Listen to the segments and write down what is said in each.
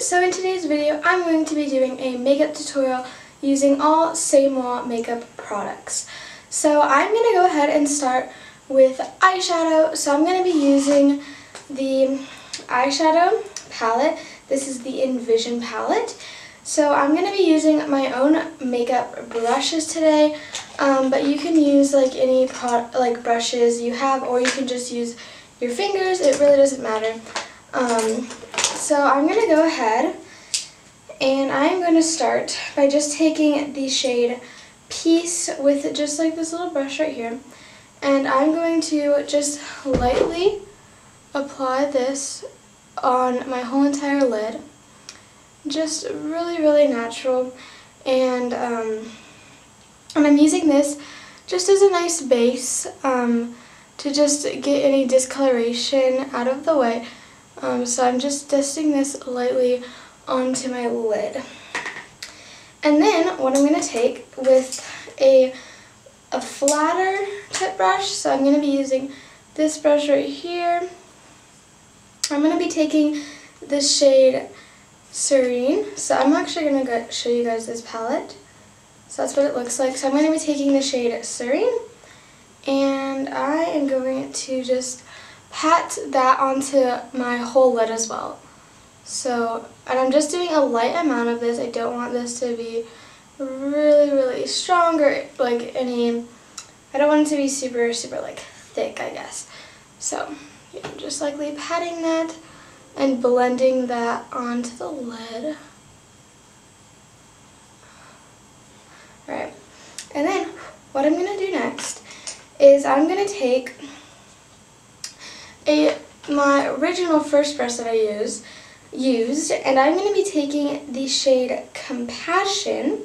so in today's video I'm going to be doing a makeup tutorial using all C'est MOi makeup products. So I'm going to go ahead and start with eyeshadow. So I'm going to be using the eyeshadow palette. This is the Envision palette. So I'm going to be using my own makeup brushes today, but you can use like any brushes you have, or you can just use your fingers. It really doesn't matter. So I'm going to go ahead and I'm going to start by just taking the shade Peace with just like this little brush right here, and I'm going to just lightly apply this on my whole entire lid. Just really natural, and I'm using this just as a nice base to just get any discoloration out of the way. So I'm just dusting this lightly onto my lid. And then what I'm going to take with a flatter tip brush, so I'm going to be using this brush right here. I'm going to be taking the shade Serene. So I'm actually going to show you guys this palette. So that's what it looks like. So I'm going to be taking the shade Serene, and I am going to just pat that onto my whole lid as well. So, and I'm just doing a light amount of this. I don't want this to be really strong or like any, I don't want it to be super like thick, I guess. So, yeah, I'm just lightly patting that and blending that onto the lid. Alright, and then what I'm going to do next is I'm going to take my original first brush that I used, and I'm going to be taking the shade Compassion,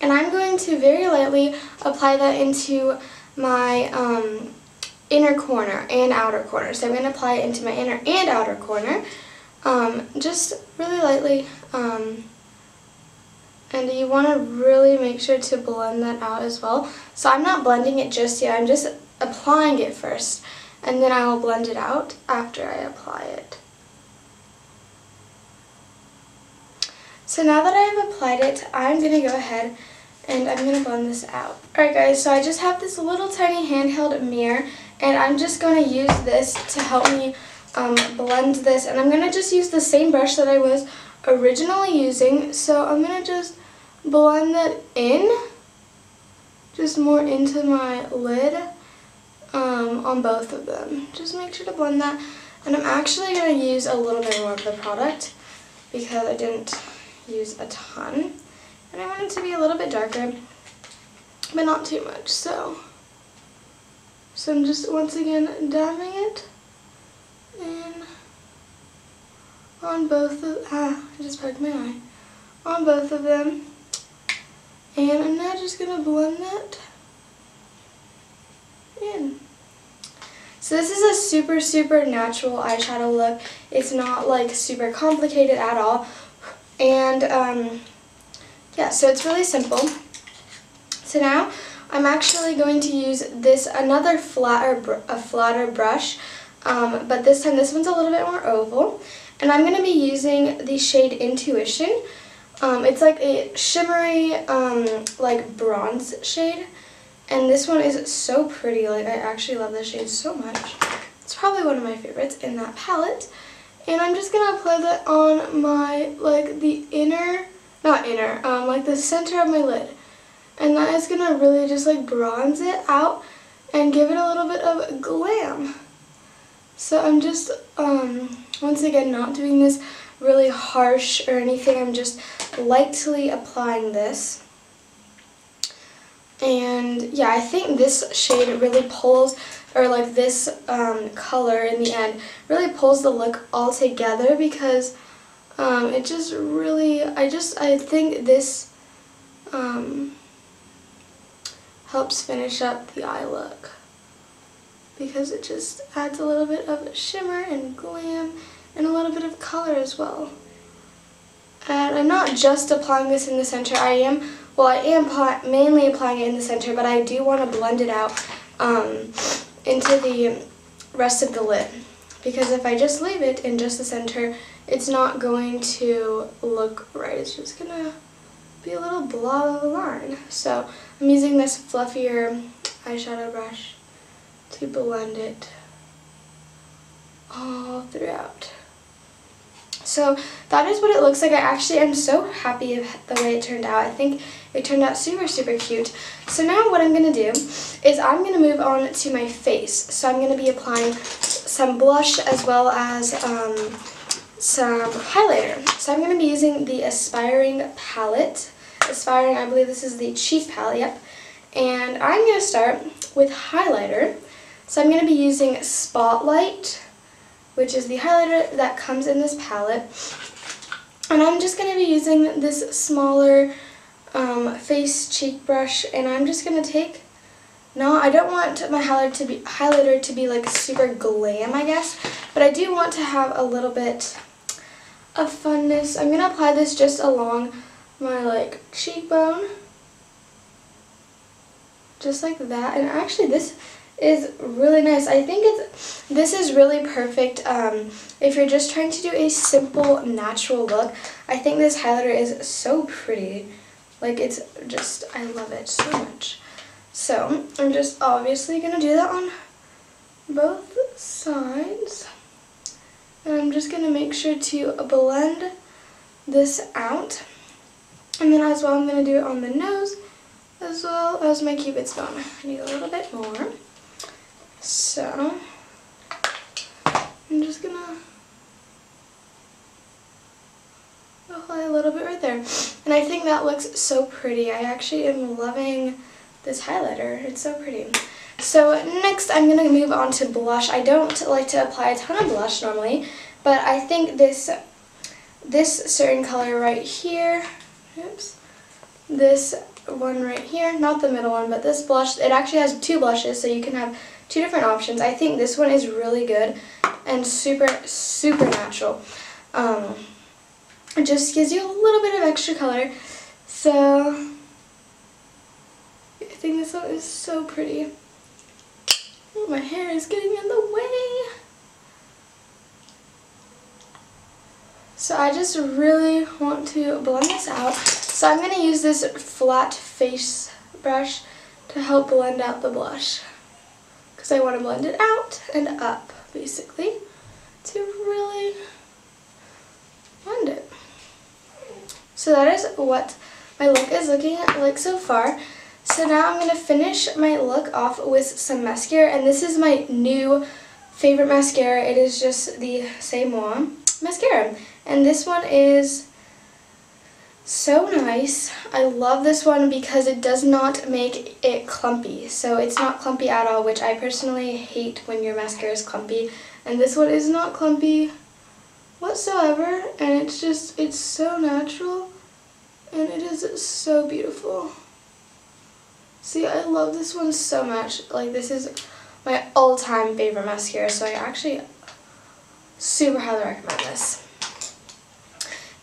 and I'm going to very lightly apply that into my inner corner and outer corner. So I'm going to apply it into my inner and outer corner, just really lightly, and you want to really make sure to blend that out as well. So I'm not blending it just yet, I'm just applying it first, and then I will blend it out after I apply it. So now that I have applied it, I'm going to go ahead and I'm going to blend this out. Alright guys, so I just have this little tiny handheld mirror, and I'm just going to use this to help me blend this. And I'm going to just use the same brush that I was originally using. So I'm going to just blend that in, just more into my lid. On both of them. Just make sure to blend that. And I'm actually going to use a little bit more of the product because I didn't use a ton. And I want it to be a little bit darker, but not too much. So I'm just once again dabbing it in on both of, I just poked my eye, on both of them. And I'm now just going to blend that in. So this is a super natural eyeshadow look. It's not like super complicated at all, and yeah, so it's really simple. So now I'm actually going to use this another flatter brush, but this time this one's a little bit more oval, and I'm going to be using the shade Intuition. It's like a shimmery like bronze shade. And this one is so pretty. Like, I actually love this shade so much. It's probably one of my favorites in that palette. And I'm just going to apply that on my, like, the inner, not inner, like the center of my lid. And that is going to really just, like, bronze it out and give it a little bit of glam. So I'm just, once again, not doing this really harsh or anything. I'm just lightly applying this. And yeah, I think this shade really pulls, or like this color in the end, really pulls the look all together, because it just really, I think this helps finish up the eye look, because it just adds a little bit of shimmer and glam and a little bit of color as well. And I'm not just applying this in the center. I am mainly applying it in the center, but I do want to blend it out into the rest of the lid, because if I just leave it in just the center, it's not going to look right. It's just gonna be a little blob of a line. So I'm using this fluffier eyeshadow brush to blend it all throughout. So that is what it looks like. I actually am so happy with the way it turned out. I think it turned out super, super cute. So now what I'm going to do is I'm going to move on to my face. So I'm going to be applying some blush as well as some highlighter. So I'm going to be using the Aspiring palette. Aspiring, I believe this is the cheek palette, yep. And I'm going to start with highlighter. So I'm going to be using Spotlight, which is the highlighter that comes in this palette. And I'm just going to be using this smaller face cheek brush, and I'm just going to take, I don't want my highlighter to be like super glam, I guess, but I do want to have a little bit of funness. I'm going to apply this just along my like cheekbone, just like that. And actually this is really nice. I think this is really perfect if you're just trying to do a simple natural look. I think this highlighter is so pretty. Like, it's just, I love it so much. So I'm just obviously gonna do that on both sides, and I'm just gonna make sure to blend this out. And then as well, I'm gonna do it on the nose as well as my Cupid's bow. I need a little bit more. So I'm just gonna apply a little bit right there. And I think that looks so pretty. I actually am loving this highlighter. It's so pretty. So next I'm gonna move on to blush. I don't like to apply a ton of blush normally, but I think this certain color right here, this one right here, not the middle one, but this blush, it actually has two blushes, so you can have two different options. I think this one is really good and super, super natural. It just gives you a little bit of extra color. So I think this one is so pretty. Oh, my hair is getting in the way. So I just really want to blend this out. So I'm going to use this flat face brush to help blend out the blush, because I want to blend it out and up, basically, to really blend it. So that is what my look is looking like so far. So now I'm going to finish my look off with some mascara, and this is my new favorite mascara. It is just the C'est MOi mascara, and this one is so nice. I love this one because it does not make it clumpy. So it's not clumpy at all, which I personally hate when your mascara is clumpy. And this one is not clumpy whatsoever, and it's so natural, and it is so beautiful. See, I love this one so much. Like, this is my all-time favorite mascara, so I actually super highly recommend this.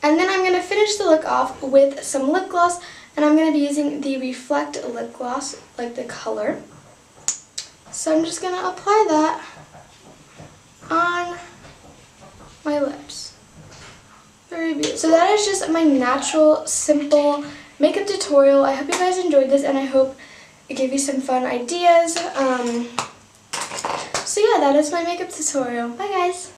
And then I'm going to finish the look off with some lip gloss, and I'm going to be using the Reflect lip gloss, like the color. So I'm just going to apply that on my lips. Very beautiful. So that is just my natural, simple makeup tutorial. I hope you guys enjoyed this, and I hope it gave you some fun ideas. So yeah, that is my makeup tutorial. Bye guys!